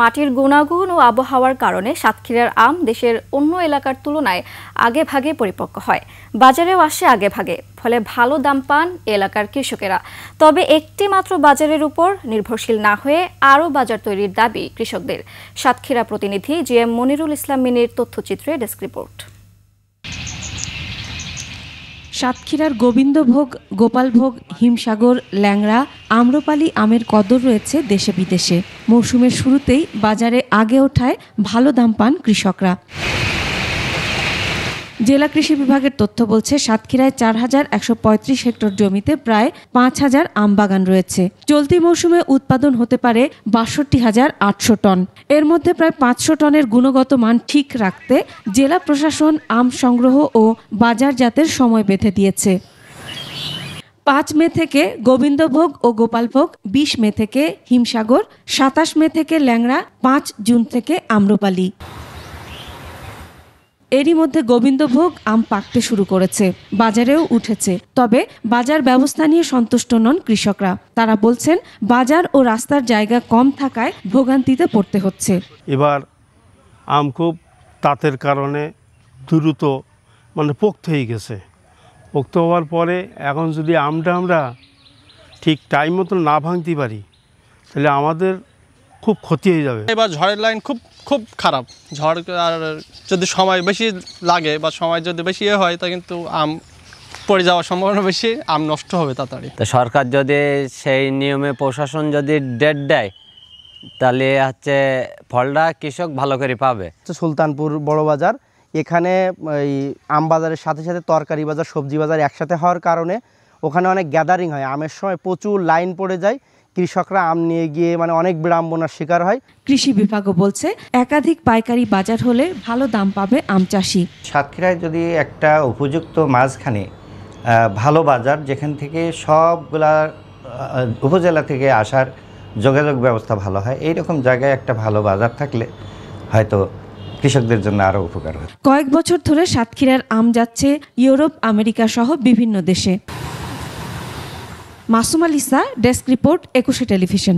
মাটির গুণাগুণ ও আবহাওয়ার কারণে সাতক্ষীরার আম দেশের অন্য এলাকার তুলনায় আগে ভাগে পরিপক্ক হয়, বাজারেও আসে আগে ভাগে, ফলে ভালো দাম পান এলাকার কৃষকেরা। তবে একটি মাত্র বাজারের উপর নির্ভরশীল না হয়ে আরও বাজার তৈরির দাবি কৃষকদের। সাতক্ষীরা প্রতিনিধি জিএম মনিরুল ইসলাম মিনির তথ্যচিত্রে ডেস্ক রিপোর্ট। সাতক্ষীরার গোবিন্দভোগ, গোপালভোগ, হিমসাগর, ল্যাংড়া, আম্রপালি আমের কদর রয়েছে দেশে বিদেশে। মৌসুমের শুরুতেই বাজারে আগে ওঠায় ভালো দাম পান কৃষকরা। জেলা কৃষি বিভাগের তথ্য বলছে সাতক্ষীরায় ৪,১৩৫ হেক্টর জমিতে প্রায় ৫,০০০ আম বাগান রয়েছে। চলতি মৌসুমে উৎপাদন হতে পারে ৬২,৮০০ টন। এর মধ্যে প্রায় ৫০০ টনের গুণগত মান ঠিক রাখতে জেলা প্রশাসন আম সংগ্রহ ও বাজারজাতের সময় বেঁধে দিয়েছে। ৫ মে থেকে গোবিন্দভোগ ও গোপালভোগ, ২০ মে থেকে হিমসাগর, ২৭ মে থেকে ল্যাংড়া, ৫ জুন থেকে আম্রপালি। এরই মধ্যে গোবিন্দভোগ আম পাকতে শুরু করেছে, বাজারেও উঠেছে। তবে বাজার ব্যবস্থা নিয়ে সন্তুষ্ট নন কৃষকরা। তারা বলছেন বাজার ও রাস্তার জায়গা কম থাকায় ভোগান্তিতে পড়তে হচ্ছে। এবার আম খুব তাতের কারণে দ্রুত পোক্ত হয়ে গেছে। পোক্ত হওয়ার পরে এখন যদি আমটা আমরা ঠিক টাইম মতো না ভাঙতে পারি তাহলে আমাদের খুব ক্ষতি হয়ে যাবে। এবার ঝড়ের লাইন খুব খারাপ। ঝড় আর যদি সময় বেশি লাগে বা সময় যদি বেশি হয় তা কিন্তু আম পড়ে যাওয়ার সম্ভাবনা বেশি, আম নষ্ট হবে তাড়াতাড়ি। তো সরকার যদি সেই নিয়মে প্রশাসন যদি ডেট দেয় তাহলে ফলটা কৃষক ভালো করে পাবে। সুলতানপুর বড় বাজার, এখানে এই আম বাজারের সাথে সাথে তরকারি বাজার, সবজি বাজার একসাথে হওয়ার কারণে ওখানে অনেক গ্যাদারিং হয়। আমের সময় প্রচুর লাইন পড়ে যায়, কৃষকরা আম নিয়ে গিয়ে অনেক বিড়ম্বনার শিকার হয়। কৃষি বিভাগও বলছে একাধিক পাইকারি বাজার হলে ভালো দাম পাবে আম চাষি। সাতক্ষীরায় যদি একটা উপযুক্ত মাঝখানে ভালো বাজার, যেখান থেকে সবগুলা উপজেলা থেকে আসার যোগাযোগ ব্যবস্থা ভালো হয়, এইরকম জায়গায় একটা ভালো বাজার থাকলে হয়তো কৃষকদের জন্য আরও উপকার হয়। কয়েক বছর ধরে সাতক্ষীরার আম যাচ্ছে ইউরোপ, আমেরিকা সহ বিভিন্ন দেশে। Masuma Lisa, desk report, ২১ television.